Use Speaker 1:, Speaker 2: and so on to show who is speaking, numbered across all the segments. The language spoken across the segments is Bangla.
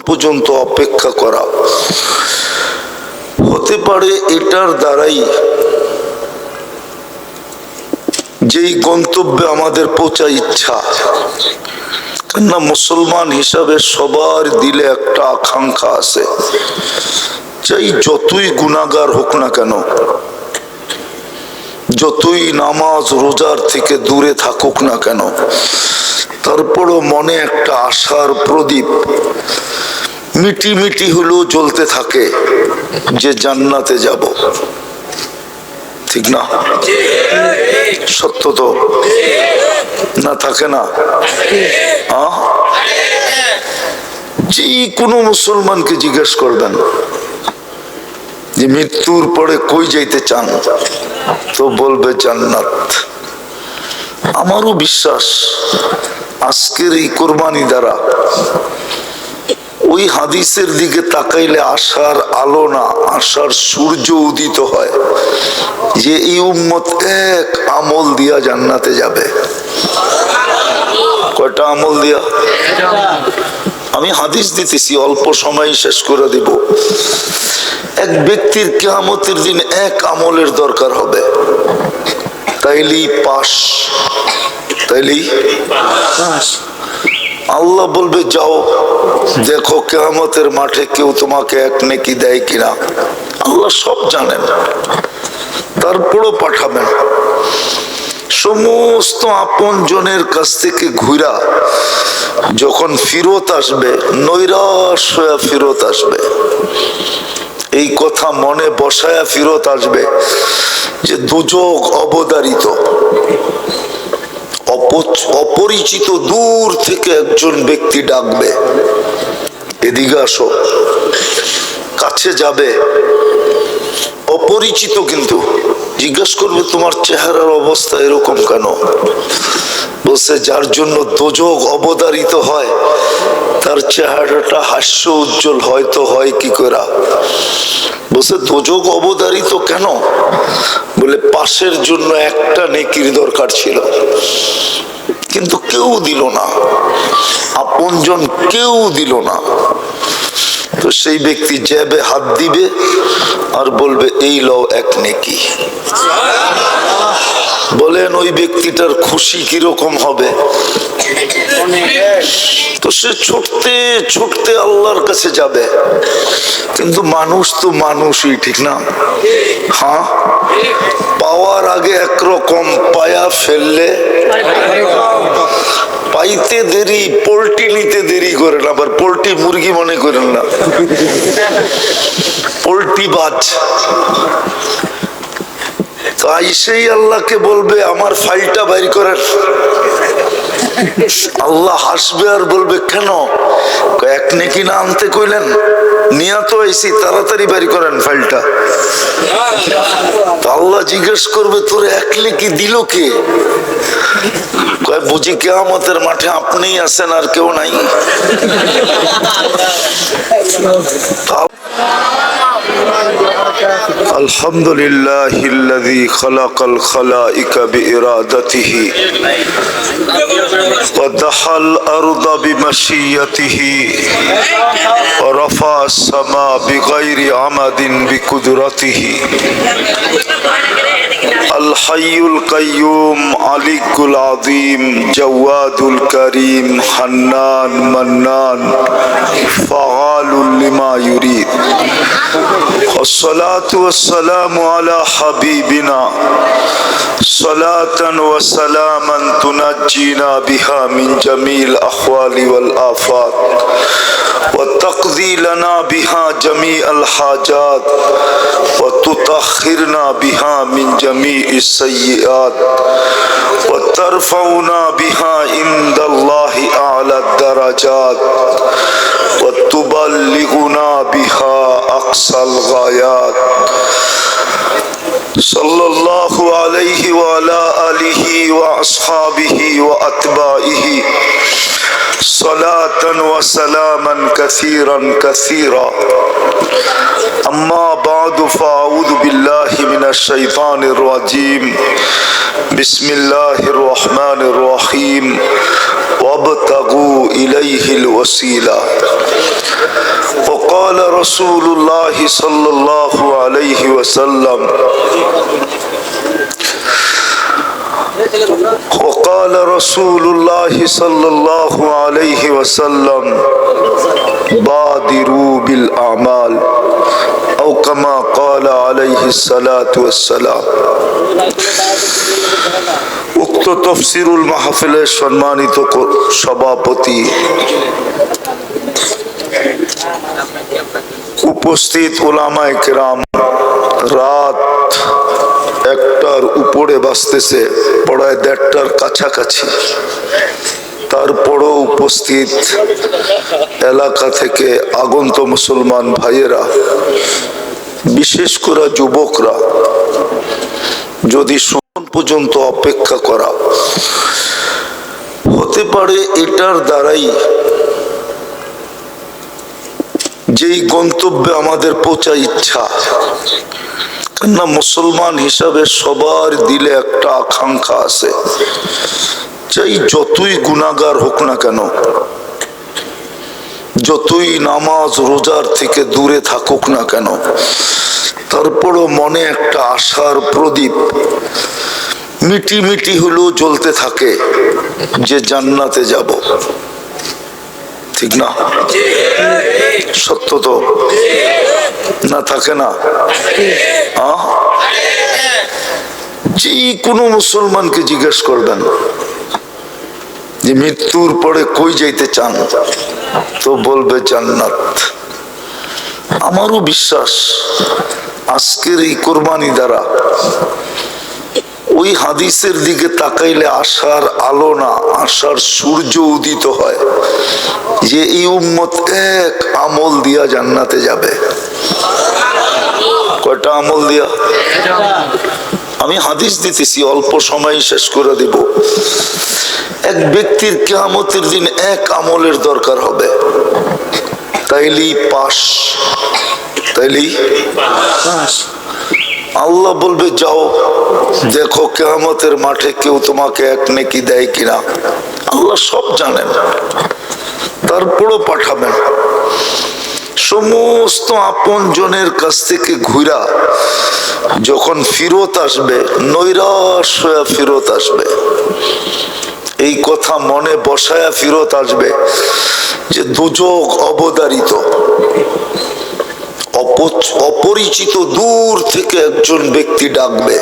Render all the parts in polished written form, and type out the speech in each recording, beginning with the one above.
Speaker 1: পর্যন্ত অপেক্ষা করা। হতে পারে এটার দ্বারাই যেই গন্তব্যে আমাদের পৌঁছার ইচ্ছা, না মুসলমান হিসাবে সবার দিলে একটা আকাঙ্ক্ষা আছে, চাই যতই গুনাহগার হোক না কেন, যতই নামাজ রোজার থেকে দূরে থাকুক না কেন, তারপরও মনে একটা আশার প্রদীপ মিটি মিটি হলেও জ্বলতে থাকে যে জান্নাতে যাব। ঠিক না? সত্য তো না থাকে না? যে কোনো মুসলমানকে জিজ্ঞেস করবেন যে মৃত্যুর পরে কই যাইতে চান, তো বলবে জান্নাত। আমারও বিশ্বাস আজকের এই কোরবানি দ্বারা ওই হাদিসের দিকে তাকাইলে আশার আলো না, আশার সূর্য উদিত হয় যে এই উম্মত এক আমল দিয়া জান্নাতে যাবে। কয়টা আমল দিয়া? আমি হাদিস দিতেছি, অল্প সময় শেষ করে দিব। এক ব্যক্তির কিয়ামতের দিন এক আমলের দরকার হবে, তাইলেই পাস, তাইলেই আল্লাহ বলবে যাও দেখো কিয়ামতের মাঠে কেউ তোমাকে এক নেকি দেয় কিনা। আল্লাহ সব জানেন, তারপরও পাঠাবেন। সমস্ত আপন জনের কাছ থেকে ঘুরা যখন ফিরত আসবে, নৈরাশ হয়ে ফিরত আসবে। এই কথা মনে বসায়া ফিরত আসবে যে দুজক অবধারিত, অপরিচিত দূর থেকে একজন ব্যক্তি ডাকবে, এদিকে আসো। কাছে যাবে, অপরিচিত কিন্তু জিজ্ঞেস করবে তোমার চেহারার অবস্থা এরকম কেন? বলছে যার জন্য দোজক অবধারিত হয় তার চেহারাটা হাস্য উজ্জ্বল হয়তো হয় কি করে? বলছে দোজক অবধারিত কেন? বলে পাশের জন্য একটা নেকির দরকার ছিল, কিন্তু কেউ দিল না, আপনজন কেউ দিল না। তো সেই ব্যক্তি যাবে, হাত দিবে আর বলবে এই লও এক নেকি। বলেন ওই ব্যক্তিটার খুশি কিরকম হবে? তো সে ছুটতে ছুটতে আল্লাহর কাছে যাবে, কিন্তু মানুষ তো মানুষই, ঠিক না? হ্যাঁ, পাওয়ার আগে একরকম, পায়া ফেললে পাইতে দেরি, পোল্ট্রি নিতে দেরি করেন। আবার পোল্ট্রি মুরগি মনে করেন না, পোল্ট্রি বাজ। তো আইসেই আল্লাহকে বলবে আমার ফাইলটা বাইর করেন। আল্লাহ হাসবে আর বলবে কেন? এক নেকি না আনতে কইলেন, নিয়া তো আইসি, তাড়াতাড়ি বাইর করেন ফাইলটা। আল্লাহ জিজ্ঞেস করবে তোর এক নেকি দিল কে? বুঝি কিয়ামতের মাঠে আপনিই আছেন আর কেউ নাই? আলহামদুলিল্লাহিল্লাযী খালাকাল খালাইকা বিইরাদাতিহি ওয়া দাহাল আরদা বিমাশিয়াতিহি ওয়া রাফা'আস সামা বিগাইরি আমাদিন বিকুদরাতিহি। আল হাইয়ুল কাইয়্যুম আলিকুল আযীম জাওয়াদুল কারীম হান্নান মান্নান ফাআলুল লিমা ইউরিদ। والصلاة والسلام على حبيبنا صلاة وسلاما تنجينا بها من جميع الأحوال والآفات وتقضي لنا بها جميع الحاجات وتطهرنا بها من جميع السيئات وترفعنا بها عند الله أعلى الدرجات وتبلغنا بها أقصى الغايات صلى الله عليه وعلى آله وأصحابه وأتباعه صلاة وسلاما كثيرا كثيرا. أما بعد فأعوذ بالله من الشيطان الرجيم. بسم الله الرحمن الرحيم. وابتغوا إليه الوسيلة. وقال رسول الله صلى الله عليه وسلم وقال رسول الله صلى الله عليه وسلم بادروا بالأعمال أو كما قال عليه الصلاة والسلام। উক্ত তফসিরুল মাহফিলের সম্মানিত সভাপতি, উপস্থিত উলামায়ে কেরাম, রাত 1টার উপরে বাজতেছে, প্রায় 1:30টার কাছাকাছি। তারপরও উপস্থিত এলাকা থেকে আগন্ত মুসলমান ভাইয়েরা, বিশেষ করে যুবকরা, যদি শোন পর্যন্ত অপেক্ষা করা হতে পারে, এটার দ্বারাই যেই গন্তব্যে আমাদের পৌঁছার ইচ্ছা না, মুসলমান হিসাবে সবার দিলে একটা আকাঙ্ক্ষা আছে, চাই যতই গুনাহগার হোক না কেন, যতই নামাজ রোজার থেকে দূরে থাকুক না কেন, তারপরও মনে একটা আশার প্রদীপ মিটি মিটি হলেও জ্বলতে থাকে যে জান্নাতে যাব। ঠিক না? সত্য তো না, থাকে না? যে কোনো মুসলমানকে জিজ্ঞেস করবেন যে মৃত্যুর পরে কই যাইতে চান, তো বলবে জান্নাত। আমারও বিশ্বাস আজকের এই কোরবানি দ্বারা ওই হাদিসের দিকে তাকাইলে আশার আলো না, আশার সূর্য উদিত হয় যে এই উম্মত এক আমল দিয়া জান্নাতে যাবে। কয়টা আমল দিয়া? আমি হাদিস দিতেছি, অল্প সময় শেষ করে দিব। এক ব্যক্তির কিয়ামতের দিন এক আমলের দরকার হবে, তাইলেই পাস, তাইলেই আল্লাহ বলবে যাও দেখো কিয়ামতের মাঠে কেউ তোমাকে এক নেকি দেয় কিনা। আল্লাহ সব জানেন, তারপরও পাঠাবেন। সমস্ত আপন জনের কাছ থেকে ঘুরা যখন ফিরত আসবে, নৈরাশ হয়ে ফিরত আসবে। এই কথা মনে বসায়া ফিরত আসবে যে দুজক অবধারিত, অপরিচিত দূর থেকে একজন ব্যক্তি ডাকবে,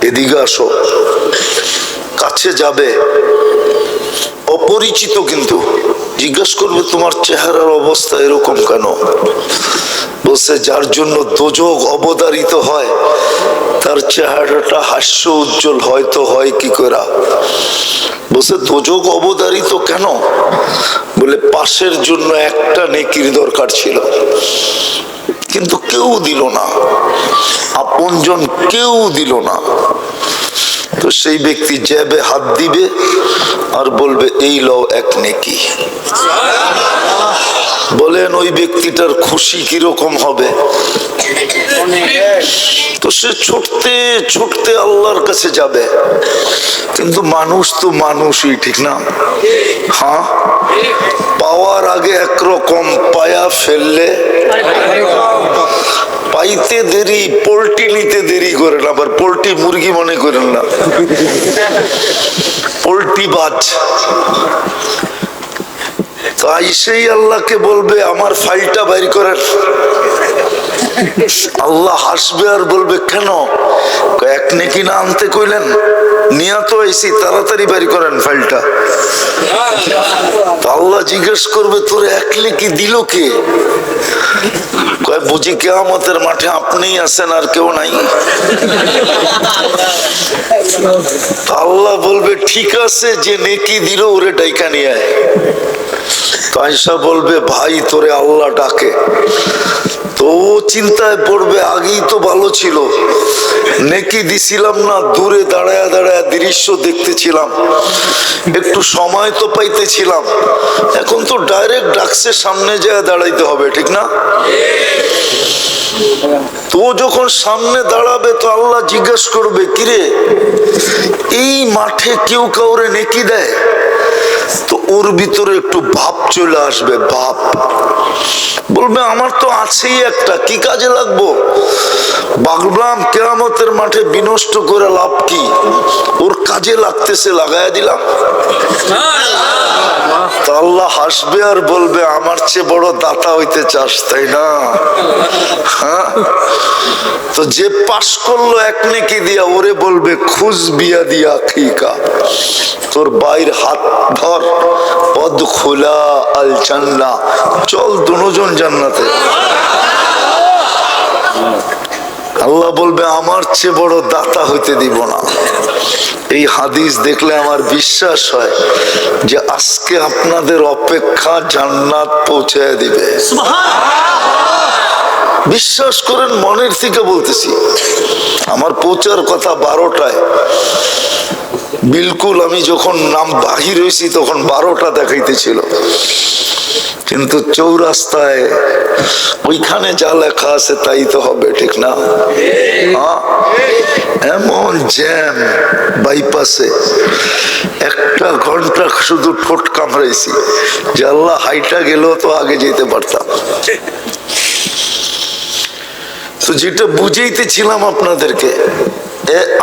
Speaker 1: এদিকে আসো। কাছে যাবে, অপরিচিত, কিন্তু জিজ্ঞাসা করবে তোমার চেহারার অবস্থা এরকম কেন? বলছে যার জন্য দোজক অবধারিত হয় তার চেহারাটা হাস্য উজ্জ্বল হয়তো হয় কি করে? বলছে দোজক অবধারিত কেন? বলে পাশের জন্য একটা নেকির দরকার ছিল, কিন্তু কেউ দিল না, আপনজন কেউ দিল না। তো সেই ব্যক্তি যাবে, হাত দিবে আর বলবে এই লও এক নেকি। বলেন ওই ব্যক্তিটার খুশি কিরকম হবে? তো সে ছুটতে ছুটতে আল্লাহর কাছে যাবে, কিন্তু মানুষ তো মানুষই, ঠিক না? হ্যাঁ, পাওয়ার আগে একরকম, পায়া ফেললে পাইতে দেরি, পোল্ট্রি নিতে দেরি করেন। আবার পোল্ট্রি মুরগি মনে করেন না, পোল্ট্রি বাজ। তো আইসেই আল্লাহকে বলবে আমার ফাইলটা বাইর করেন। আল্লাহ হাসবে আর বলবে কেন? এক নেকি না আনতে কইলেন, নিয়া তো আইসি, তাড়াতাড়ি বাইর করেন ফাইলটা। আল্লাহ জিজ্ঞেস করবে তোর এক নেকি দিল কে? কয় বুঝি কিয়ামতের মাঠে আপনিই আছেন আর কেউ নাই? আল্লাহ বলবে ঠিক আছে, যে নেকি দিল ওরে ডাইকা নিয়ে আয়। তো আয়েশা বলবে ভাই তোরে আল্লাহ ডাকে। তো চিন্তায় পড়বে আগেই তো ভালো ছিল, নেকি দিছিলাম না, দূরে দাঁড়ায় দাঁড়ায় দৃশ্য দেখতেছিলাম, একটু সময় তো পাইতেছিলাম, এখন তো ডাইরেক্ট ডাকছে, সামনে যায় দাঁড়াইতে হবে, ঠিক না? তো যখন সামনে দাঁড়াবে তো আল্লাহ জিজ্ঞেস করবে কিরে এই মাঠে কেউ কাউরে নেকি দেয়? তো ওর ভিতরে একটু ভাব চলে আসবে, ভাব। বলবে বলবে আমার তো আছেই একটা, কি কাজে লাগবো? বাগলাম কেয়ামতের মাঠে বিনষ্ট করে লাভ কি? ওর কাজে লাগতেছে, লাগাইয়া দিলাম। তা আল্লাহ হাসবে আর বলবে আমার চেয়ে বড় দাতা হইতে চাস, তাই না? হ্যাঁ, তো যে পাশ করলো এক নেকি দিয়া, ওরে বলবে খুজ বিয়া দিয়া খিকা, তোর বাইর হাত ধর, পদ খোলা আল জান্নাহ, চল দুজন জান্নাতে। আল্লাহ বলবে আমার চেয়ে বড় দাতা হইতে দিব না। এই হাদিস দেখলে আমার বিশ্বাস হয় যে আজকে আপনাদের অপেক্ষা জান্নাত পৌঁছায় দিবে। বিশ্বাস করেন, মনের থেকে বলতেছি। আমার পৌঁছার কথা 12টায়, বিলকুল আমি যখন নাম বাহির হয়েছি তখন 12টা দেখাইতেছিল, কিন্তু চৌরাস্তায় ওইখানে যা লেখা আছে তাই তো হবে, ঠিক না? এমন জ্যাম বাইপাসে, 1 ঘন্টা শুধু ঠোঁট কামড়াইছি যে আল্লাহ হাইটা গেলেও তো আগে যেতে পারতাম। তো যেটা বুঝাইতেছিলাম আপনাদেরকে,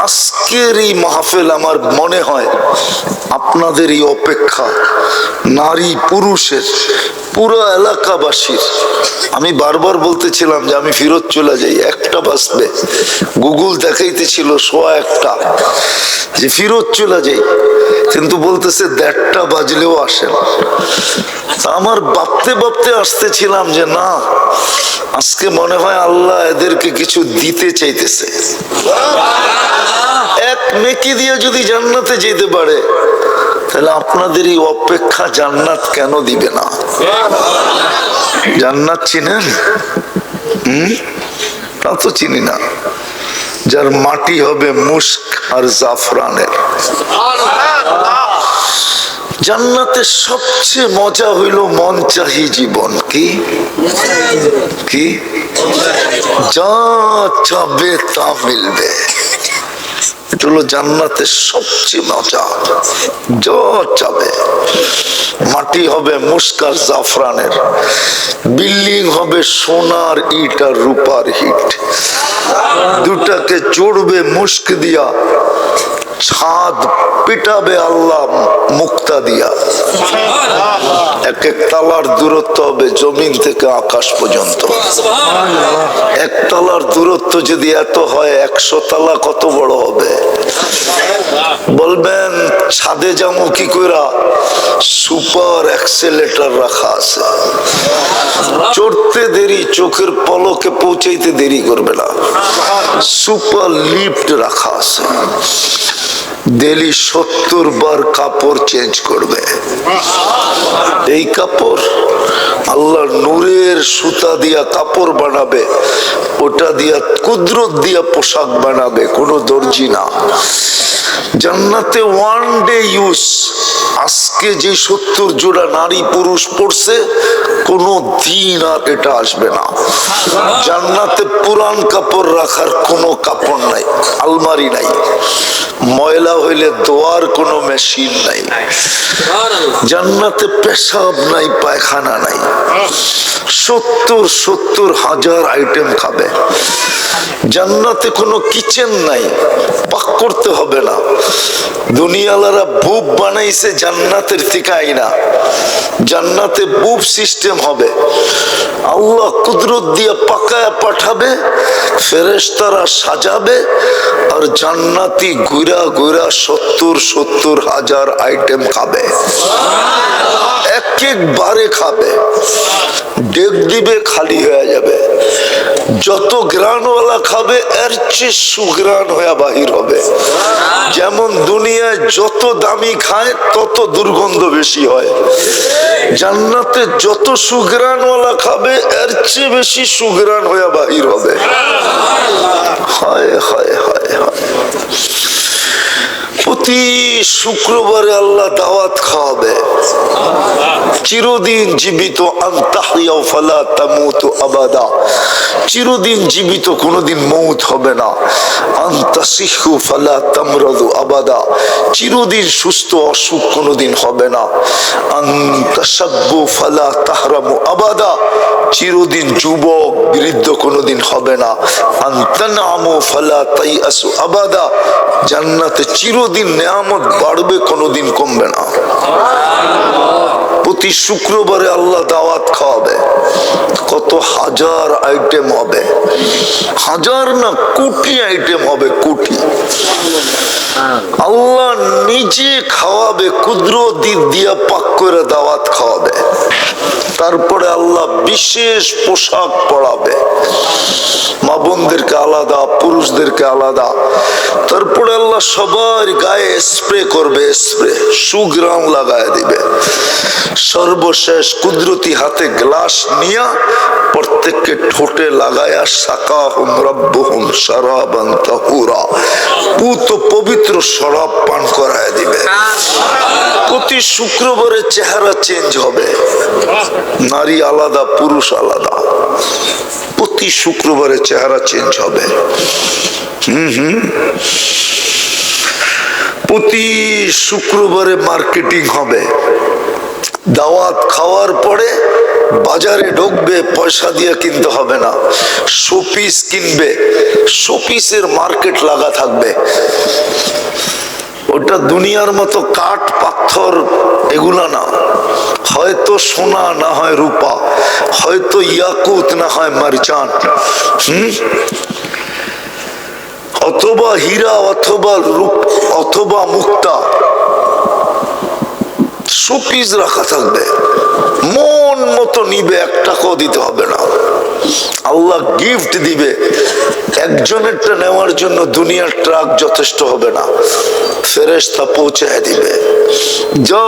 Speaker 1: আজকের এই মাহফিল আমার মনে হয় আপনাদের এই অপেক্ষা, নারী পুরুষের, পুরো এলাকাবাসীর। আমি বারবার বলতেছিলাম যে আমি ফেরত চলে যাই, 1টা বাজবে, গুগল দেখাইতেছিল 1:15 যে ফেরত চলে যাই, কিন্তু বলতেছে 1:30 বাজলেও আসেন। আমার ভাবতে ভাবতে আসতেছিলাম যে না, আজকে মনে হয় আল্লাহ এদেরকে কিছু দিতে চাইতেছে। এক নেকি দিয়ে যদি জান্নাতে যেতে পারে, তাহলে আপনাদের এই অপেক্ষা জান্নাত কেন দিবে না? জান্নাত চিনেন? তা তো চিনি না। যার মাটি হবে মুস্ক আর জাফরানের। জান্নাতের সবচেয়ে মজা হইল মন চাহি জীবন। কি কি? যা চাবে তা মিলবে। এটা হলো জান্নাতের সবচেয়ে মজা। যা চাবে। মাটি হবে মুস্ক আর জাফরানের, বিল্ডিং হবে সোনার ইট আর রূপার হিট, দুটাকে জোড়বে মুস্ক দিয়া, ছাদ পিটাবে আল্লাহ মুক্তা দিয়া। 1 তালার দূরত্ব হবে জমিন থেকে আকাশ পর্যন্ত। 1 তালার দূরত্ব যদি এত হয়, 100 তালা কত বড় হবে? বলবেন ছাদে যাবো কি কইরা? সুপার অ্যাক্সেলেটর রাখা আছে, চড়তে দেরি, চোখের পলকে পৌঁছাইতে দেরি করবে না। সুপার লিফট রাখা আছে, ডেলি 70 বার কাপড় চেঞ্জ করবে। এই কাপড় আল্লাহ নূরের সুতা দিয়া কাপড় বানাবে, ওটা দিয়া কুদরত দিয়া পোশাক বানাবে, কোনো দর্জি না। জান্নাতে 1 ডে ইউজ। আজকে যে 70 জোড়া নারী পুরুষ পড়ছে, কোনো দিন আর এটা আসবে না। জান্নাতে পুরান কাপড় রাখার কোনো কাপড় নাই, আলমারি নাই। ময়লা হইলে ধোয়ার কোনো মেশিন নাই। জান্নাতে পেশাব নাই, পায়খানা নাই। 70 হাজার আইটেম খাবে। জান্নাতে কোনো কিচেন নাই, পাক করতে হবে না। দুনিয়ালারা বুপ বানাইছে জান্নাতের থেকে আইনা। জান্নাতে বুপ সিস্টেম হবে, আল্লাহ কুদরত দিয়ে পাকায় পাঠাবে, ফেরেশতারা সাজাবে, আর জান্নাতি ঘুরা ঘুরা 70 হাজার আইটেম খাবে। একবারে খাবে, ডেক দিবে, খালি হয়ে যাবে। যত গ্রানওয়ালা খাবে এর চেয়ে সুগ্রান হয়ে বাহির হবে। যেমন দুনিয়ায় যত দামি খায় তত দুর্গন্ধ বেশি হয়, জান্নাতে যত সুগ্রানওয়ালা খাবে এর চেয়ে বেশি সুগ্রান হয়ে বাহির হবে। হায় হায় হায় হায়। প্রতি শুক্রবারে আল্লাহ দাওয়াত খাওয়াবে, চিরদিন জীবিত, আনতাহিয়াও ফালা তামুতু আবাদা, চিরদিন জীবিত, কোনোদিন মৌত হবে না। আনতাসিহু ফালা তামরাদু আবাদা, চিরদিন সুস্থ, অসুখ কোনোদিন হবে না। আনতাশাব্বু ফালা তাহরামু আবাদা, চিরদিন যুবক বৃদ্ধ কোনোদিন হবে না। আনতানামু ফালা তাইআসু আবাদা, জান্নাতে চিরদিন নেয়ামত বাড়বে, কোনোদিন কমবে না। প্রতি শুক্রবারে আল্লাহ দাওয়াত খাওয়াবে, কত হাজার আইটেম হবে, হাজার না কোটি আইটেম হবে, কোটি। আল্লাহ নিজে খাওয়াবে, কুদরতি দিয়া পাক করে দাওয়াত খাওয়াবে। তারপরে আল্লাহ বিশেষ পোশাক পরাবে, মা বোনদেরকে আলাদা, পুরুষদেরকে আলাদা। তারপরে আল্লাহ সবার গায়ে স্প্রে করবে, স্প্রে সুগ্রাম লাগায় দিবে। সর্বশেষ কুদরতি হাতে গ্লাস নিয়া প্রত্যেককে ঠোঁটে লাগায়া সাকাহুম রাব্বুহুম শারাবান তাহুরা, পুত পবিত্র শরাব পান করায় দিবে। প্রতি শুক্রবারে চেহারা চেঞ্জ হবে, নারী আলাদা, পুরুষ আলাদা। প্রতি শুক্রবারে চেহারা চেঞ্জ হবে। প্রতি শুক্রবারে মার্কেটিং হবে। দাওয়াত খাওয়ার পরে বাজারে ঢুকবে, পয়সা দিয়ে কিনতে হবে না, শোপিস কিনবে, শোপিসের মার্কেট লাগা থাকবে। ওটা দুনিয়ার মতো কাঠ পাথর এগুলা না, হয়তো সোনা না হয় রূপা, হয়তো ইয়াকুত না হয় মারজান, অথবা হীরা, অথবা রূপ, অথবা মুক্তা। শোপিস রাখা থাকবে, মন মতো নিবে, 1 টাকাও দিতে হবে না। আল্লাহ গিফট দিবে। একজনেরটা নেওয়ার জন্য দুনিয়ার ট্রাক যথেষ্ট হবে না, ফেরেশতা পৌঁছায় দিবে। যা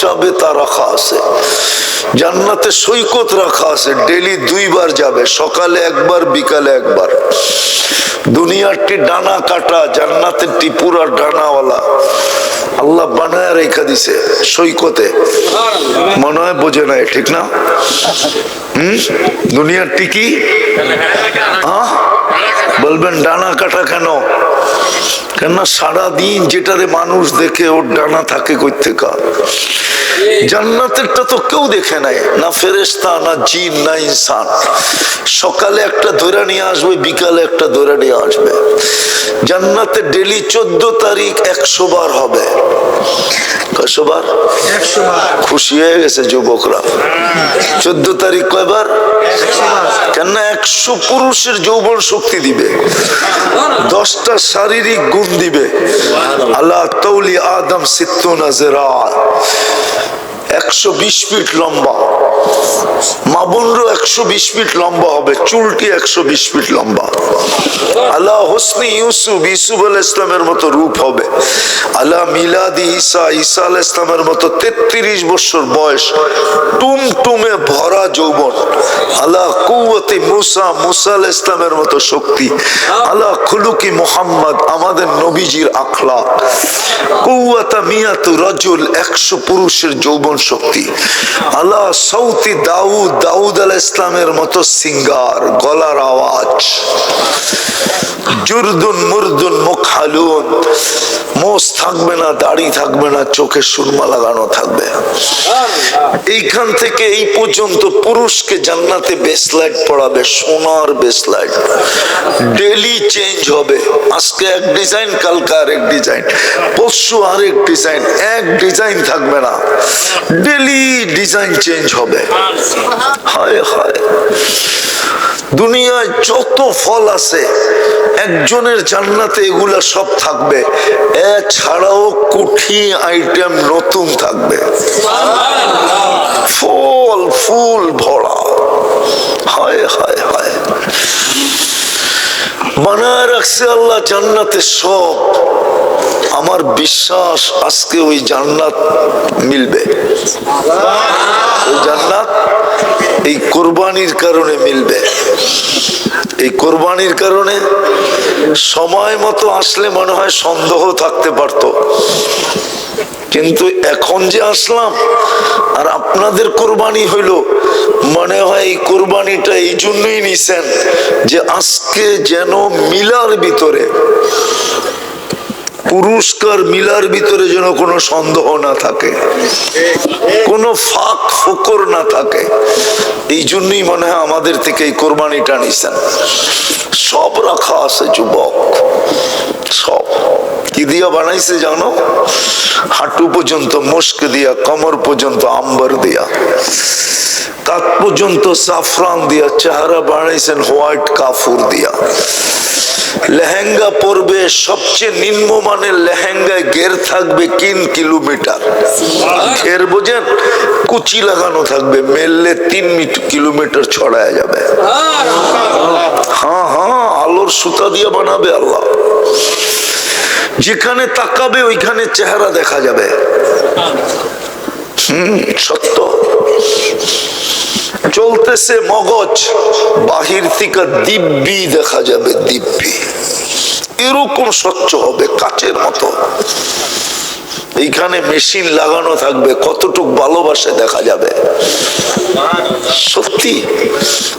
Speaker 1: চাবে তা রাখা আছে। জান্নাতে সৈকত রাখা আছে, ডেলি 2 বার যাবে, সকালে 1 বার, বিকালে 1 বার। দুনিয়ারটি ডানা কাটা, জান্নাতেরটি পুরা ডানাওয়ালা আল্লাহ বানায় রেখা দিছে সৈকতে। মনে হয় বোঝে নাই, ঠিক না? দুনিয়ারটি কি বলবেন ডানা কাটা কেন? কেননা সারাদিন যেটারে মানুষ দেখে ওর ডানা থাকে কই থেকে। জান্নাতেরটা তো কেউ দেখে নাই, না ফেরেশতা, না জিন, না ইনসান। সকালে একটা ধরে নিয়ে আসবে, বিকালে একটা ধরে নিয়ে আসবে। জান্নাতে ডেলি 14 তারিখ 100 বার হবে। কয়শো বার? 100 বার। খুশি হয়ে গেছে যুবকরা। 14 তারিখ কয়বার? 100 বার। কেন? 100 পুরুষের যৌবন শক্তি দিবে, 10টা শারীরিক গুণ দিবে। আল্লাহ তৌলি আদম 60 জিরা, 120 ফিট লম্বা। মা বোনরও 120 ফিট লম্বা হবে, চুলটি 120 ফিট লম্বা। আল্লাহ হোসনি ইউসুফ, ইউসুফ আলাইহিস সালামের মতো রূপ হবে। আল্লাহ মিলাদি ঈসা, ঈসা আলাইহিস সালামের মতো 33 বছর বয়স, টুমটুমে ভরা যৌবন। আল্লাহ কুওয়াতি মুসা, মুসা আলাইহিস সালামের মতো শক্তি। আল্লাহ খুলুকি মুহাম্মদ, আমাদের নবীজির আখলাক। কুওয়াতা মিয়াতু রাজুল, 100 পুরুষের যৌবন শক্তি। আল্লাহ সৌতি দাউদ, দাউদ আলাইহিস সালামের মতো সিঙ্গার, গলার আওয়াজ। জুরদুন মুরদুন মুখালুন, মোষ থাকবে না, দাড়ি থাকবে না, চোখে সুরমা লাগানো থাকবে। এইখান থেকে এই পর্যন্ত পুরুষকে জান্নাতে বেসলাইট পড়াবে, সোনার বেসলাইট। ডেলি চেঞ্জ হবে, আজকে এক ডিজাইন, কালকে আরেক ডিজাইন, পরশু আরেক ডিজাইন, এক ডিজাইন থাকবে না, ডেলি ডিজাইন চেঞ্জ হবে। হায় হায়, দুনিয়ায় যত ফল আছে একজনের জান্নাতে এগুলা সব থাকবে, এছাড়াও কোটি আইটেম নতুন থাকবে। ফল ফুল ভরা। হায় হায় হায়, বানায় রাখছে আল্লাহ জান্নাতে সব। আমার বিশ্বাস আজকে ওই জান্নাত মিলবে। ওই জান্নাত এই কোরবানির কারণে মিলবে। এই কোরবানির কারণে সময় মতো আসলে মনে হয় সন্দেহ থাকতে পারতো, কিন্তু এখন যে আসলাম আর আপনাদের কোরবানি হইলো, মনে হয় এই কোরবানিটা এই জন্যই নিছেন যে আজকে যেন মিলার ভিতরে পুরস্কার মিলার ভিতরে যেন কোনো সন্দেহ না থাকে, কোনো ফাঁক ফোকর না থাকে। এই জন্যই মনে হয় আমাদের থেকে এই কোরবানিটা নিছেন। সব রাখা আছে যুবক, সব। কি দিয়া বানাইছে জানো? হাঁটু পর্যন্ত মুস্ক দিয়া, কমর পর্যন্ত আম্বার দিয়া, কাঁধ পর্যন্ত সাফরান দিয়া, চেহারা বানাইছেন হোয়াইট কাফুর দিয়া। লেহেঙ্গা পরবে, সবচেয়ে নিম্নমানের লেহেঙ্গায় ঘের থাকবে 3 কিলোমিটার। ঘের বোঝেন? কুচি লাগানো থাকবে, মেললে 3 কিলোমিটার ছড়ায় যাবে। হ্যাঁ হ্যাঁ, আলোর সুতা দিয়ে বানাবে আল্লাহ। যেখানে তাকাবে ওইখানে চেহারা দেখা যাবে। সত্য। চলতেছে মগজ, বাহির থেকে দিব্যি দেখা যাবে, দিব্যি এরকম স্বচ্ছ হবে, কাচের মতো। এইখানে মেশিন লাগানো থাকবে, কতটুক ভালোবাসে দেখা যাবে। সত্যি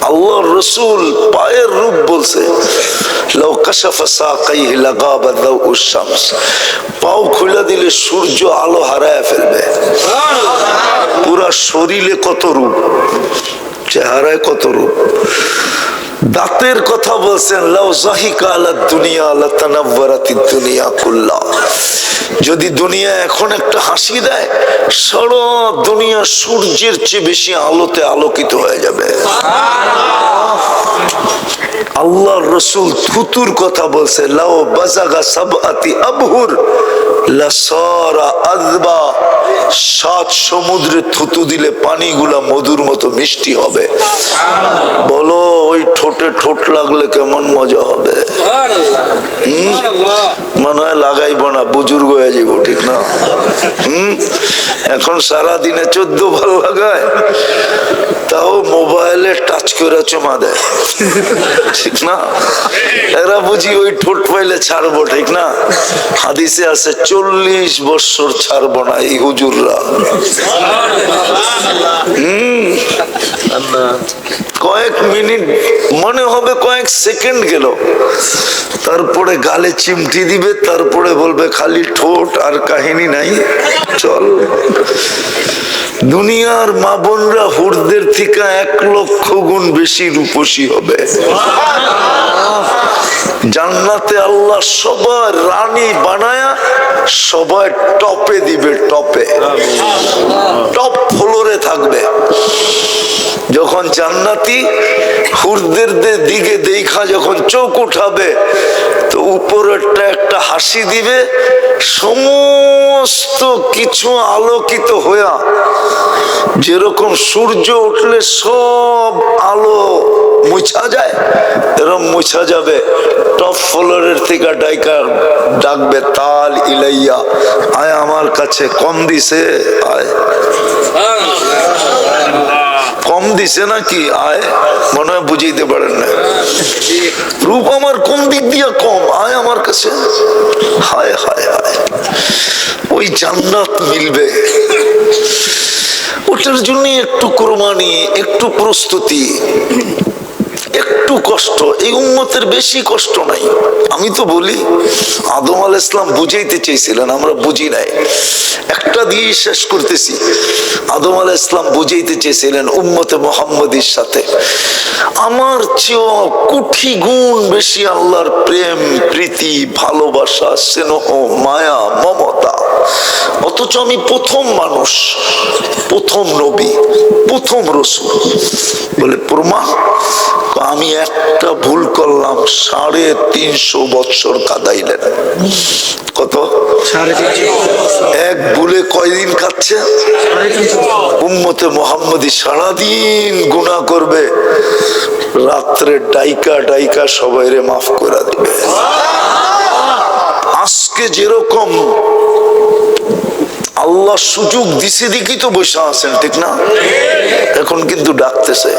Speaker 1: আল্লাহর রাসূল পায়ের রূপ বলছে, লাউ কাশাফা সাকাইহি লাগাবা দাউস শামস, পাও খুলে দিলে সূর্য আলো হারায় ফেলবে। পুরা শরীরে কত রূপ, চেহারায় কত রূপ। দাঁতের কথা বলছেন, লাউ যাহিকা আলা দুনিয়া লাতানাওয়ারাতিদ দুনিয়া কুল্লা, যদি দুনিয়া এখন একটা হাসি দেয়, সারা দুনিয়া সূর্যের চেয়ে বেশি আলোতে আলোকিত হয়ে যাবে। আল্লাহর রাসূল থুতুর কথা বলছে, লাউ বাজাগা সাবআতি আবহুর লাসারা আযবা, 7 সমুদ্রে থুতু দিলে পানিগুলা মধুর মতো মিষ্টি হবে। বলো ওই ঠোঁটে ঠোঁট লাগলে কেমন মজা হবে। মনে হয় লাগাইব না, বুজুর্গ হয়ে যাব, ঠিক না? এখন সারাদিনে 14 বার লাগায়, তাও মোবাইলে টাচ করে চুমা দেয়, ঠিক না? এরা বুঝি ওই ঠোঁট পাইলে ছাড়বো, ঠিক না? হাদিসে আছে 40 বছর ছাড়বো না এই হুজুররা। কয়েক মিনিট মনে হবে কয়েক সেকেন্ড গেল, তারপরে গালে চিমটি দিবে, তারপরে বলবে খালি ঠোঁট আর কাহিনী নাই, চল। দুনিয়ার মা বোনরা হুরদের থেকে 1 লক্ষ গুণ বেশি রূপসী হবে। জান্নাতে আল্লাহ সবার রানী বানায়া সবাই টপে দিবে, টপে, টপ ফ্লোরে থাকবে। যখন জান্নাতি হুরদের দিকে দেখা যখন চোখ উঠাবে, তো উপরেরটা একটা হাসি দিবে, সমস্ত কিছু আলোকিত হইয়া, যেরকম সূর্য উঠলে সব আলো মুছা যায়, এরকম মুছা যাবে। টপ ফ্লোরের থেকে ডাকবে, তাল ইলাইয়া, আয় আমার কাছে, কম দিছে, আয়, কম দিছে নাকি, আয়। মনে হয় বুঝাইতে পারেন না, রূপ আমার কোন দিক দিয়ে কম, আয় আমার কাছে। হায় হায় হায়, ওই জান্নাত মিলবে, ওটার জন্য একটু কোরবানি, একটু প্রস্তুতি, একটু কষ্ট। এই উম্মতের বেশি কষ্ট নাই। আমি তো বলি, আদম আলাইহিস সালাম বুঝাইতে চেয়েছিলেন, আমরা বুঝি নাই। একটা দিয়ে শেষ করতেছি। আদম আলাইহিস সালাম বুঝাইতে চেয়েছিলেন উম্মতে মুহাম্মদীর সাথে, আমার চেয়ে কোটি গুণ বেশি আল্লাহর প্রেম, প্রীতি, ভালোবাসা, স্নেহ, মায়া, মমতা। অথচ আমি প্রথম মানুষ, প্রথম নবী, প্রথম রাসূল। বলে প্রমাণ? আমি একটা ভুল করলাম, 350 বছর কাঁদাইলেন। কত? 350। এক ভুলে কয়দিন কাটছে? উম্মতে মুহাম্মদী সারাদিন গুনাহ করবে, রাত্রে ডাইকা ডাইকা সবাইরে মাফ করে দিবে। আজকে যেরকম আল্লাহ সুযোগ দিছে দিকেই তো বসে আছেন, ঠিক না? এখন কিন্তু ডাকতেছে,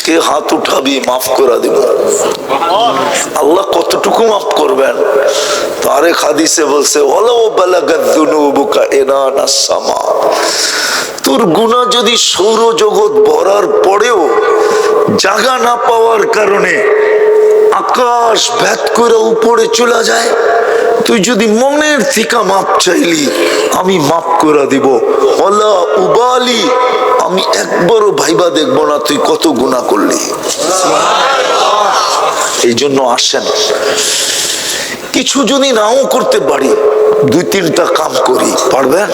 Speaker 1: কে হাত উঠাবি, মাফ করে দিব। আল্লাহ কতটুকু মাফ করবেন? তারেক হাদিসে বলছে, ওয়ালাউ বালাগাত যুনুবুকা ইনানাস সামা, তোর গুনাহ যদি সৌরজগৎ ভরার পরেও জায়গা না পাওয়ার কারণে আকাশ ভেদ করে উপরে চলে যায়, তুই যদি মনের থেকে মাপ চাইলি আমি মাপ করে দিব, ওয়ালা উবালি, আমি একবারও ভাইবা দেখবো না তুই কত গুনাহ করলি। এই জন্য আসেন, কিছু যদি নাও করতে পারি 2-3টা কাম করি, পারবেন?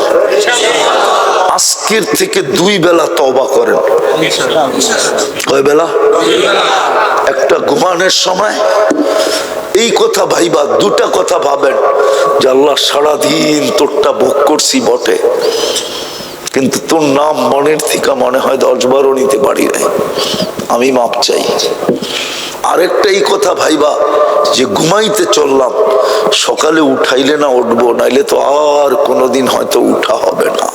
Speaker 1: আজকের থেকে 2 বেলা তওবা করেন। কয় বেলা? একটা ঘুমানোর সময় এই কথা ভাইবা, 2টা কথা ভাবেন যে আল্লাহ সারাদিন তোরটা ভোগ করছি বটে, কিন্তু তোর নাম মনের থেকে মনে হয় 10 বারও নিতে পারি নাই, আমি মাপ চাই। আরেকটা এই কথা ভাইবা যে ঘুমাইতে চললাম, সকালে উঠাইলে না উঠবো, নাইলে তো আর কোনোদিন হয়তো উঠা হবে না।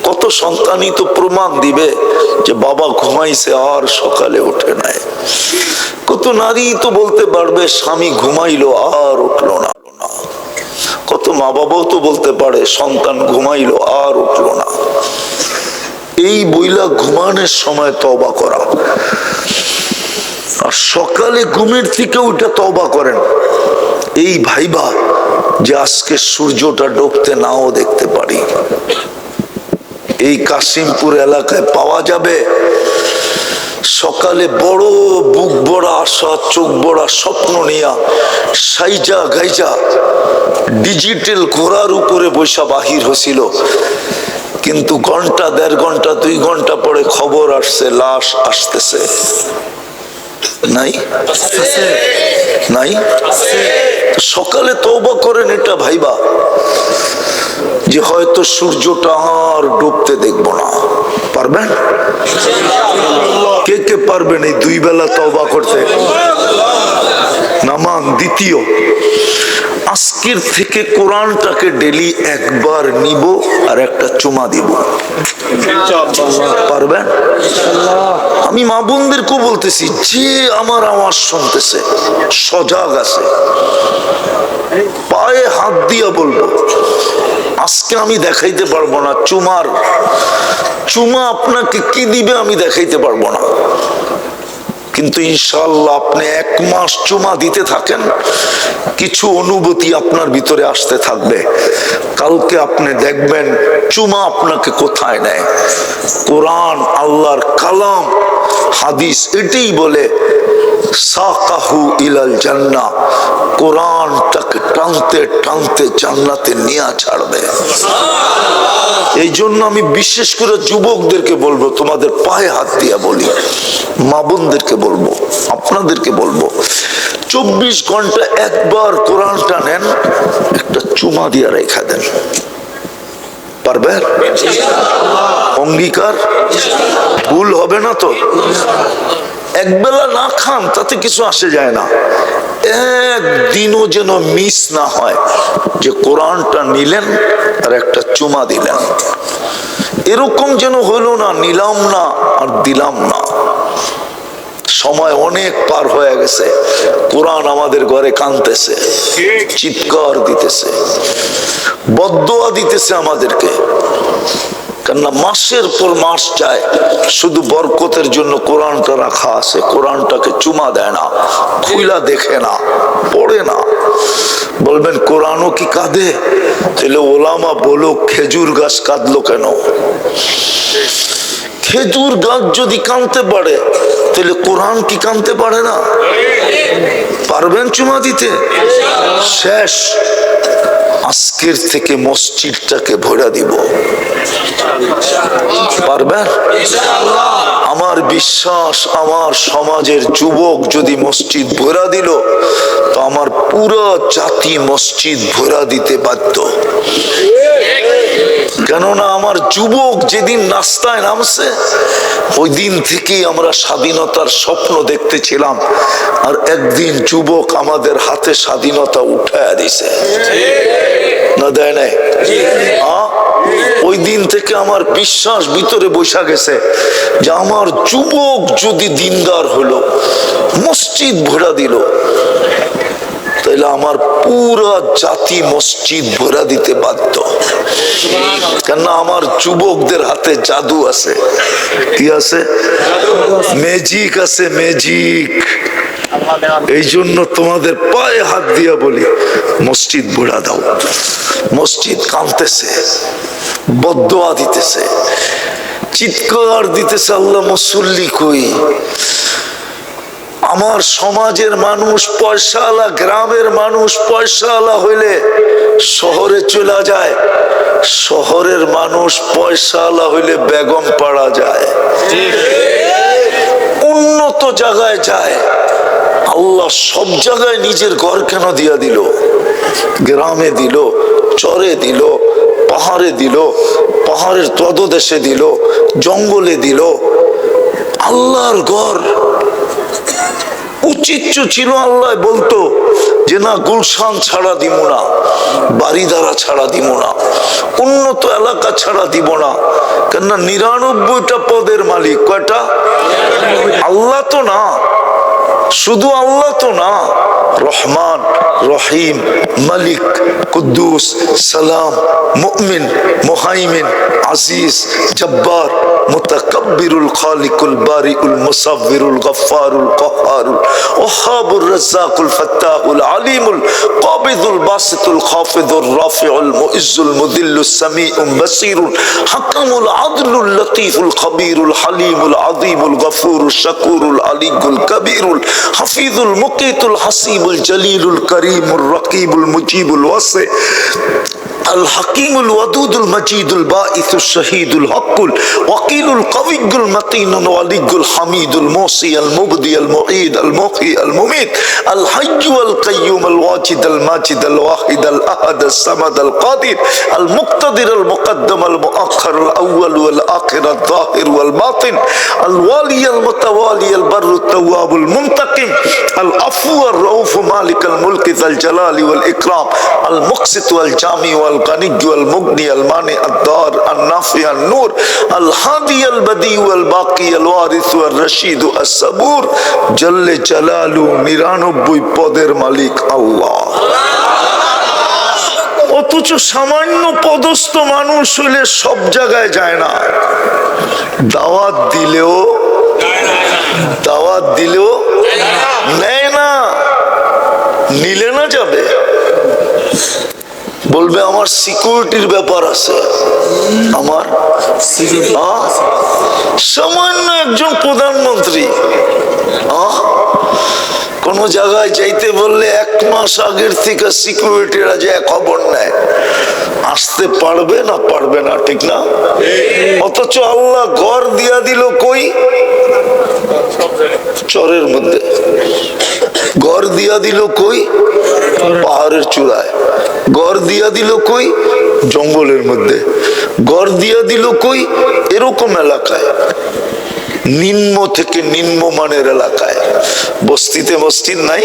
Speaker 1: কত সন্তানই তো প্রমাণ দিবে যে বাবা ঘুমাইছে আর সকালে ওঠে নাই। কত নারী তো বলতে পারবে স্বামী ঘুমাইলো আর উঠলো না। কত মা বাবাও তো বলতে পারে সন্তান ঘুমাইলো আর উঠলো না। এই বইলা ঘুমানোর সময় তওবা করা, আর সকালে ঘুমের থেকে উঠে তওবা করেন। এই ভাইবা যে আজকে সূর্যটা ডুবতে নাও দেখতে পারি। এই কাশিমপুর এলাকায় পাওয়া যাবে সকালে বড় বুক বড়া আশা, চোখ বড়া স্বপ্ন নিয়া সাইজা গাইজা ডিজিটাল ঘোড়ার উপরে বৈশা বাহির হয়েছিল, কিন্তু ঘন্টা 1.5 ঘন্টা 2 ঘন্টা পরে খবর আসছে লাশ আসতেছে। নাই নাই সকালে তওবা করেন এটা ভাইবা যে হয়তো সূর্যটা আর ডুবতে দেখবো না। পারবেন? কে কে পারবেন এই 2 বেলা তওবা করতে? নামান। দ্বিতীয়, আজকের থেকে কোরআনটাকে ডেলি একবার নিব আর একটা চুমা দিব। পারবেন? আমি মা বোনদেরকেও বলতেছি, যে আমার আওয়াজ শুনতেছে সজাগ আছে, পায়ে হাত দিয়া বলবো, আজকে আমি দেখাইতে পারবো না চুমা আপনাকে কি দিবে আমি দেখাইতে পারবো না, কিন্তু ইনশাআল্লাহ আপনি 1 মাস চুমা দিতে থাকেন, কিছু অনুভূতি আপনার ভিতরে আসতে থাকবে। কালকে আপনি দেখবেন চুমা আপনাকে কোথায় নেয়। কোরআন, আল্লাহর কালাম, হাদিস এটাই বলে সাকাহু ইলাল জান্নাহ, কোরআনটাকে টানতে টানতে জান্নাতে নিয়ে ছাড়বে। এই জন্য আমি বিশেষ করে যুবকদেরকে বলবো, তোমাদের পায়ে হাত দিয়া বলি, মা বোনদেরকে বলবো, আপনাদেরকে বলবো, 24 ঘন্টা একবার কোরআনটা নেন, একটা চুমা দিয়া রেখা দেন। পারবেন? অঙ্গীকার? ভুল হবে না তো? একবেলা না খান তাতে কিছু আসে যায় না, একদিনও যেন মিস না হয় যে কোরআনটা নিলেন আর একটা চুমা দিলেন। এরকম যেন হলো না নিলাম না আর দিলাম না। সময় অনেক পার হয়ে গেছে, কোরআন আমাদের ঘরে কাঁদতেছে, চিৎকার দিতেছে, বদদোয়া দিতেছে আমাদেরকে। কেননা মাসের পর মাস যায়, শুধু বরকতের জন্য কোরআনটা রাখা আছে, কোরআনটাকে চুমা দেয় না, খুইলা দেখে না, পড়ে না। বলবেন কোরআনও কি কাঁদে? তাহলে ওলামা বলো খেজুর গাছ কাঁদলো কেন? খেজুর গাছ যদি কাঁদতে পারে তাহলে কোরআন কি কাঁদতে পারে না? পারবেন চুমা দিতে? শেষ, আজকের থেকে মসজিদটাকে ভরা দিব। পারবেন? আমার বিশ্বাস, আমার সমাজের যুবক যদি মসজিদ ভরা দিল তো আমার পুরো জাতি মসজিদ ভরা দিতে বাধ্য। কেননা আমার যুবক যেদিন রাস্তায় নামছে ওই দিন থেকেই আমরা স্বাধীনতার স্বপ্ন দেখতেছিলাম, আর একদিন যুবক আমাদের হাতে স্বাধীনতা উঠায়া দিছে, না দেয় নাই? ওই দিন থেকে আমার বিশ্বাস ভিতরে বসা গেছে যে আমার যুবক যদি দিনদার হলো, মসজিদ ভরা দিল, তাহলে আমার পুরা জাতি মসজিদ ভরা দিতে বাধ্য। কেননা আমার যুবকদের হাতে জাদু আছে। কি আছে? ম্যাজিক আছে, ম্যাজিক। এই জন্য তোমাদের পায়ে হাত দিয়া বলি, মসজিদ বুড়া দাও। মসজিদ কাঁদতেছে, বদদোয়া দিতেছে, চিৎকার দিতেছে, আল্লাহ মুসল্লি কই? আমার সমাজের মানুষ পয়সাওয়ালা, গ্রামের মানুষ পয়সাওয়ালা হইলে শহরে চলে যায়, শহরের মানুষ পয়সাওয়ালা হইলে বেগম পাড়া যায়, উন্নত জায়গায় যায়। আল্লাহ সব জায়গায় নিজের ঘর কেন দিয়া দিল? গ্রামে দিল, চরে দিল, পাহাড়ে দিল, পাহাড়ের তদদেশে দিল, জঙ্গলে দিল। আল্লাহর ঘর উচিত ছিল আল্লাহ বলতো যে না, গুলশান ছাড়া দিব না, বাড়িদারা ছাড়া দিব না, উন্নত এলাকা ছাড়া দিব না। কেননা ৯৯টা পদের মালিক কয়টা? আল্লাহ তো না, শুধু আল্লাহ তো না, রহমান, রহিম, মালিক, কুদ্দুস, সালাম, মুমিন, মুহাইমিন, আজিজ, জব্বার, মুতাকাব্বিরুল, খালিকুল, বারিউল, মুসাব্বিরুল, গফফারুল, কহ্হারুল, ওয়াহাবুর, রাজ্জাকুল, ফাত্তাহুল, আলিমুল, কাবিদুল, বাসিতুল, খাফিদুর, রাফিউল, মুইজ্জুল, মুদিল্লুস, সামিউল, বাসীরুল, হাকামুল, আদলুল, লতীফুল, খবীরুল, হালিমুল, আযীমুল, গফুরুল, শাকুরুল, আলিয়ুল, কবীরুল, হাফিজুল, মুকিতুল, হাসিবুল, জলিলুল, করিমুল, রকিবুল, মুজিবুল, ওয়াসি, আল হাকিমুল, ওয়াদুদুল, মজিদুল, বাঈসুল, শহীদুল, হকুল, ওয়াকিলুল, কবিয়ুল, মতিনুল, ওয়ালিয়ুল, হামিদুল, মুসি, আল মুবদি, আল মুঈদ, আল মুহয়ি, আল মুমীত, আল হাইয়্যু, আল কাইয়্যুম, আল ওয়াজিদ, আল মাজিদ, আল ওয়াহিদ, আল আহাদ, আল সামাদ, আল কাদির, আল মুক্তাদির, আল মুকদ্দম, আল মুআখ্খার, আল আউয়াল, আল আখির, আল যাহির, ওয়াল বাতিন, আল ওয়ালি, আল মুতাওয়ালি, আল বাররু, আত-তাওয়াব, আল মুনতাকিম, আল আফু, আল রাউফ, মালিক আল মুলক, যাল জালালি ওয়াল ইকরাম, আল মুকসিত, ওয়াল জামি, ওয়াল গানি, ওয়াল মুগনি, আল মানি, আদ-দার, আল নাফি, আল নূর, আল হাদি, আল বদি, ওয়াল বাকি, আল ওয়ারিস, ওয়াল রশিদ, আস সাবুর, জল্লে জালালু, ৯৯ পদের মালিক আল্লাহ। অথচ সামান্য পদস্থ মানুষ হইলে সব জায়গায় যায় না, দাওয়াত দিলেও নেয় না, নিলে না যাবে, বলবে আমার সিকিউরিটির ব্যাপার আছে। আমার সামান্য একজন প্রধানমন্ত্রী কোন জায়গায় যাইতে বললে ১ মাস আগের থেকে সিকিউরিটিরা যে খবর নেয় আসতে পারবে না পারবে না, ঠিক না? অথচ আল্লাহ ঘর দিয়া দিল কই? চরের মধ্যে। ঘর দিয়া দিল কই? পাহাড়ের চূড়ায়। ঘর দিয়া দিল কই? জঙ্গলের মধ্যে। ঘর দিয়া দিল কই? এরকম এলাকায়, নিম্ন থেকে নিম্নমানের এলাকায়। বস্তিতে মসজিদ নাই,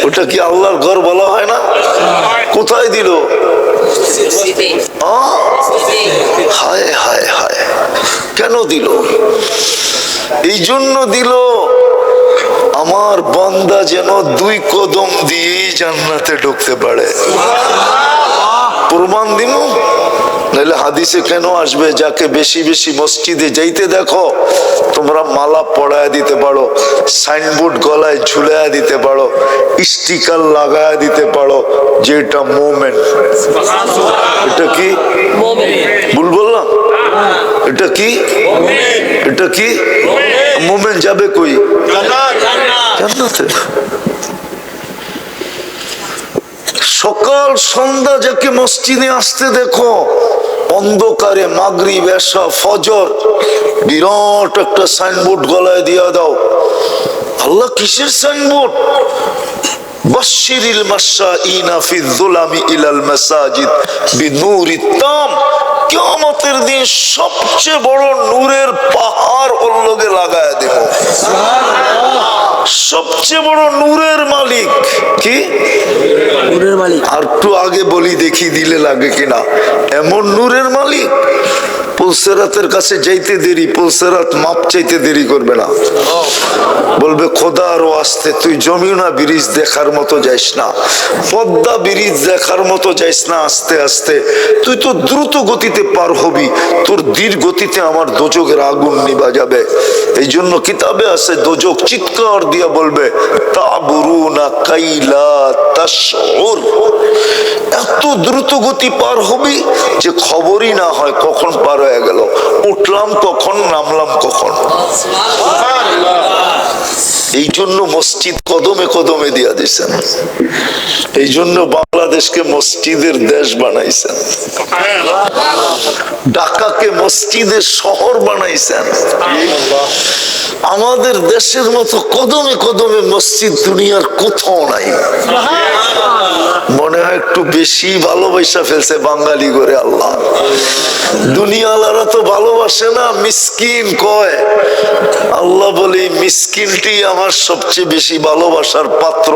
Speaker 1: ওটা কি আল্লাহর ঘর বলা হয় না? কোথায় দিল? হায় হায় হায়, কেন দিল? এই জন্য দিল আমার বান্দা যেন 2 কদম দিয়েই জান্নাতে ঢুকতে পারে। প্রমাণ দিন, নাহলে হাদিসে কেন আসবে? যাকে বেশি বেশি মসজিদে যাইতে দেখো তোমরা মালা পড়ায় দিতে পারো, সাইনবোর্ড গলায় ঝুলায় দিতে পারো, স্টিকার লাগায় দিতে পারো যে এটা মোমেন্ট। এটা কি ভুল বললাম? এটা কি? এটা কি মোমেন্ট? যাবে কই? জান্নাতে। সকাল সন্ধ্যা যাকে মসজিদে আসতে দেখো, অন্ধকারে মাগরিব, এশা, ফজর, বিরাট একটা সাইনবোর্ড গলায় দিয়া দাও। আল্লাহ কিসের সাইনবোর্ড? বাশশিরিল মাশাঈনা ফিয-যুলামি ইলাল মাসাজিদ বিনূরিত তাম। কিয়ামতের দিন সবচেয়ে বড় নূরের পাহাড় ওর লগে লাগায় দেব। সবচেয়ে বড় নূরের মালিক কি? নূরের মালিক। আর একটু আগে বলি দেখি দিলে লাগে কিনা। এমন নূরের মালিক, পুলসেরাতের কাছে যাইতে দেরি, পুলসেরাত মাপ চাইতে দেরি করবে না। বলবে খোদার ওয়াস্তে তুই যমুনা ব্রিজ দেখার মতো যাইস না, পদ্মা ব্রিজ দেখার মতো যাইস না, আস্তে আস্তে তুই তো দ্রুত গতিতে পার হবি, তোর ধীর গতিতে আমার দোজখের আগুন নিভা যাবে। এই জন্য কিতাবে আছে দোজখ চিৎকার দিয়ে বলবে তাবুরুনা কাইলা তাশউর, এত দ্রুত গতি পার হবি যে খবরই না হয় কখন পার হয়ে গেল, উঠলাম কখন নামলাম কখন। এই জন্য মসজিদ কদমে কদমে দিয়া দিয়েছেন, এই জন্য বাংলাদেশকে মসজিদের দেশ বানাইছেন, ঢাকাকে মসজিদের শহর বানাইছেন। আমাদের দেশের মতো কদমে কদমে মসজিদ দুনিয়ার কোথাও নাই। মনে হয় একটু বেশি ভালোবাসা ফেলছে বাঙালি করে আল্লাহ। দুনিয়ালারা তো ভালোবাসে না, মিসকিন কয়। আল্লাহ বলে মিসকিনটি আমার সবচেয়ে বেশি ভালোবাসার পাত্র।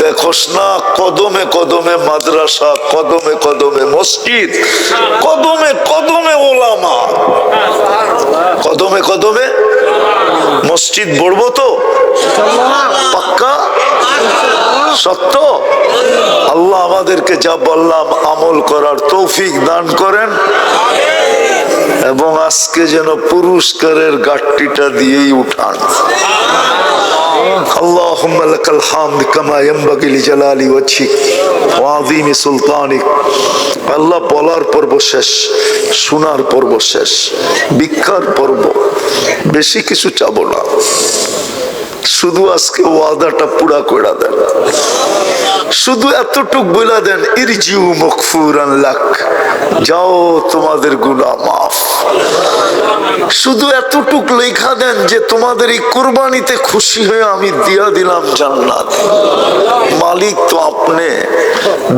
Speaker 1: দেখোস না কদমে কদমে মাদ্রাসা, কদমে কদমে মসজিদ, কদমে কদমে ওলামা, কদমে কদমে মসজিদ। বলবো তো পাক্কা সত্য। আল্লাহ আমাদেরকে যা বললাম আমল করার তৌফিক দান করেন, এবং আজকে যেন পুরস্কারের গাট্টিটা দিয়েই উঠান। আল্লাহুম্মা লাকাল হামদ কামা ইয়ানবাগি লিজালালি ওয়াজহিক ওয়া আযীমি সুলতানিক। আল্লাহ বলার পর্ব শেষ, শোনার পর্ব শেষ, ভিক্ষার পর্ব। বেশি কিছু চাবো না, শুধু আজকে ওয়াদাটা পুরা করে দেন। শুধু এতটুক বলে দেন ইরজিউ মাগফুরান লাক, যাও তোমাদের গুনাহ মাফ। শুধু এতটুক লেখা দেন যে তোমাদের এই কুরবানিতে খুশি হয়ে আমি দিয়া দিলাম জান্নাত। মালিক তো আপনি,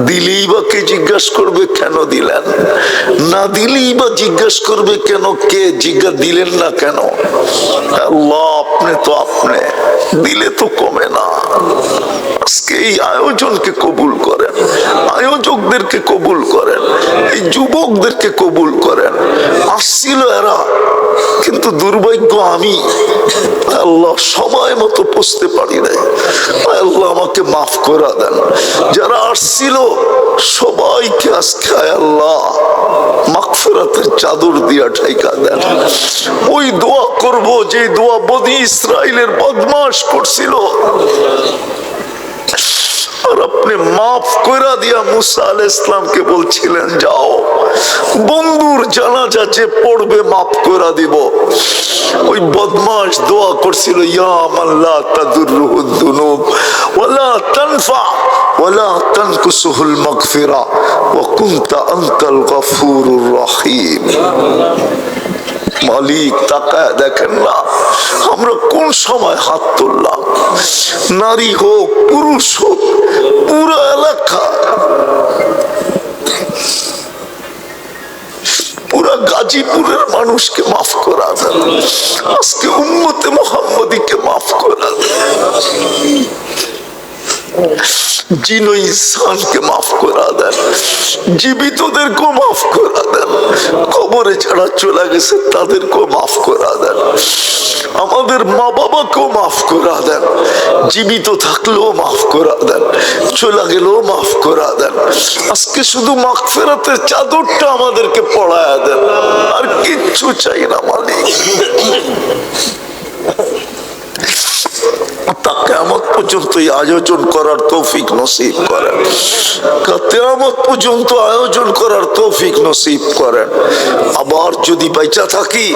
Speaker 1: দিলেই বা কে জিজ্ঞাস করবে কেন দিলেন, না দিলেই বা জিজ্ঞাস করবে কেন, কে জিজ্ঞাসা দিলেন না কেন। আল্লাহ আপনি তো আপনি, দিলে তো কমে না। আজকে এই আয়োজনকে কবুল করেন, আয়োজকদেরকে কবুল করেন, এই যুবকদেরকে কবুল করেন। আসছিল এরা, কিন্তু দুর্ভাগ্য আমি আল্লাহ সময় মতো পৌঁছতে পারি নাই। আল্লাহ আমাকে মাফ করে দেন। যারা আসছিল সবাইকে আজকে আল্লাহ মাগফিরাতের চাদর দিয়া ঢাকা দেন। ওই দোয়া করব যে দোয়া বনি ইসরাইলের বদমাশ করছিল, আর আপনি মাফ করে দিয়া মুসা আলাইহিস সালামকে বলছিলেন যাও বন্ধুর জানাজা যে পড়বে মাফ করে দিব। ওই বদমাশ দোয়া করছিল ইয়া মান লা তাদুরুহু যুনুব ওয়ালা তানফা ওয়ালা তানকুসুহুল মাগফিরা ওয়া কুনতা আনতাল গফুরুর রহিম। মালিক তাকায় দেখেন না আমরা কোন সময় হাত তুললাম, নারী হোক পুরুষ হোক, পুরো এলাকা, পুরা গাজীপুরের মানুষকে মাফ করা দেন। আজকে উম্মতে মুহাম্মদীকে মাফ করা দেন। জিনো ইনসানকে মাফ করা দেন, জীবিতদেরকেও মাফ করা দেন, কবরে যারা চলে গেছে তাদেরকেও মাফ করা দেন, আমাদের মা বাবাকেও মাফ করা দেন, জীবিত থাকলেও মাফ করা দেন, চলে গেলেও মাফ করা দেন। আজকে শুধু মাগফিরাতের চাদরটা আমাদেরকে পড়ায়া দেন, আর কিচ্ছু চাই না মালিক। কিয়ামত পর্যন্ত আয়োজন করার তৌফিক নসিব করেন, কিয়ামত পর্যন্ত আয়োজন করার তৌফিক নসিব করেন। আবার যদি বেঁচে থাকি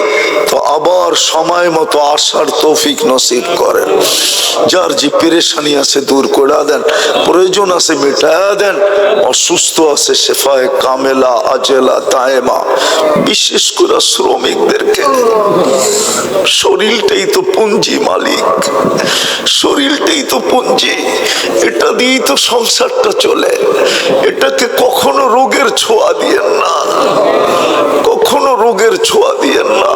Speaker 1: তো আবার সময় মতো আসার তৌফিক নসিব করেন। যার যে পেরেশানি আছে দূর করে দেন, প্রয়োজন আছে মিটায়া দেন, অসুস্থ আছে শেফায়ে কামেলা আজেলা দায়েমা। বিশেষ করে শ্রমিকদেরকে, শরীরটাই তো পুঞ্জি মালিক, শরীরটাই তো পুঞ্জি, এটা দিয়েই তো সংসারটা চলে। এটাকে কখনো রোগের ছোঁয়া দিয়েন না, কখনো রোগের ছোঁয়া দিয়েন না।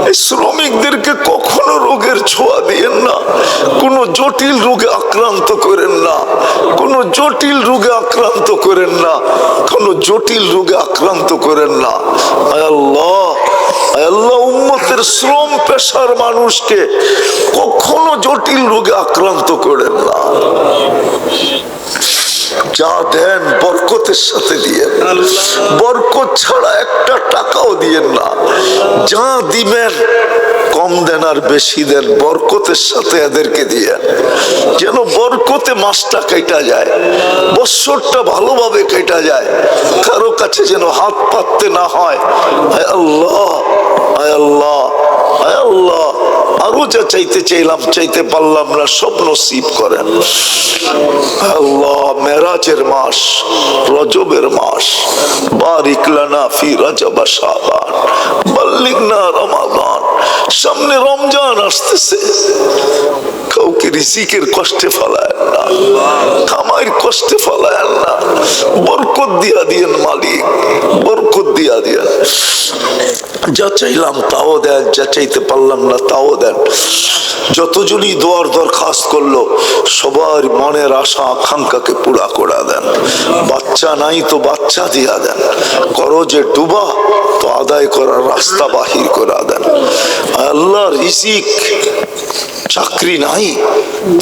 Speaker 1: এই শ্রমিকদেরকে কখনো রোগের ছোঁয়া দিয়েন না, কোনো জটিল রোগে আক্রান্ত করেন না, কোনো জটিল রোগে আক্রান্ত করেন না, কোনো জটিল রোগে আক্রান্ত করেন না। আল্লাহ আল্লাহ উম্মতের শ্রম পেশার মানুষকে কখনো জটিল রোগে আক্রান্ত করেন না। যা দেন বরকতের সাথে দিয়ে, বরকত ছাড়া একটা টাকাও দিয়েন না। যা দিবেন কম কম দেন আর বেশি দেন, বরকতের সাথে এদেরকে দিয়ে, যেন বরকতে মাসটা কেটে যায়, বৎসরটা ভালোভাবে কেটে যায়, কারো কাছে যেন হাত পাততে না হয়। আয় আল্লাহ, আয় আল্লাহ, আয় আল্লাহ, আরো যা চাইতে চাইলাম চাইতে পারলাম না, সব নসিব করেন আল্লাহ। মেরাজের মাস, রজবের মাস, বারিক লানা ফি রজব শাবান, বাল্লিগনা রমাদান। সামনে রমজান আসতেছে, কাউকে রিজিকের কষ্টে ফেলায় না, কামাইয়ের কষ্টে ফেলায় না, বরকত দিয়া দিয়েন মালিক, বরকত দিয়া দিয়েন। যা চাইলাম তাও দেন, যা চাইতে পারলাম না তাও দেন। যতজনই দোয়ার দরখাস্ত করলো সবার মনের আশা আকাঙ্ক্ষাকে পুরা করে দেন। বাচ্চা নাই তো বাচ্চা দিয়া দেন, করজে ডুবা তো আদায় করার রাস্তা বাহির করে দেন। আল্লাহ রিজিক, চাকরি নাই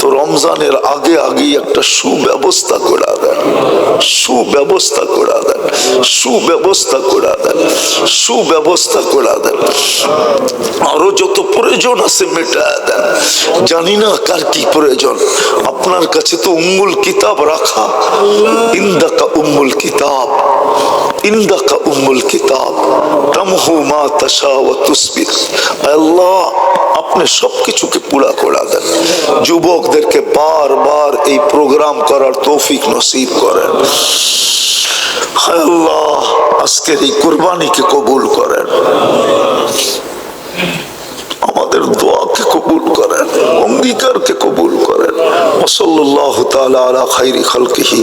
Speaker 1: তো রমজানের আগে আগে একটা সুব্যবস্থা করে দেন, সুব্যবস্থা করে দেন, সুব্যবস্থা করে দেন, সুব্যবস্থা করে দেন। আরো যত প্রয়োজন আছে মেটা দেন। জানি না কার কি প্রয়োজন, আপনার কাছে তো উম্মুল কিতাব রাখা, ইন্দাকা উম্মুল কিতাব, ইন্দাকা উম্মুল কিতাব, তামহু মা তাশা ওয়া তুসবিত। আল্লাহ আপনি সবকিছুকে পুরা করে দেন। যুবকদেরকে বারবার এই প্রোগ্রাম করার তৌফিক নসিব করেন। আল্লাহ আজকের এই কুরবানিকে কবুল করেন, আমাদের দোয়াকে কবুল করেন, অঙ্গীকারকে কবুল করেন। সাল্লাল্লাহু তাআলা আলা খায়রি খালকিহি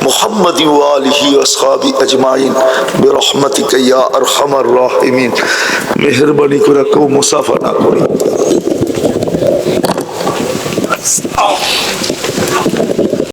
Speaker 1: মুহাম্মাদি ওয়া আলিহি ওয়া আসহাবি আজমাইন বিরহমাতিকা ইয়া আরহামার রাহিমিন। মেহেরবানি করে কেউ মুসাফা না করি।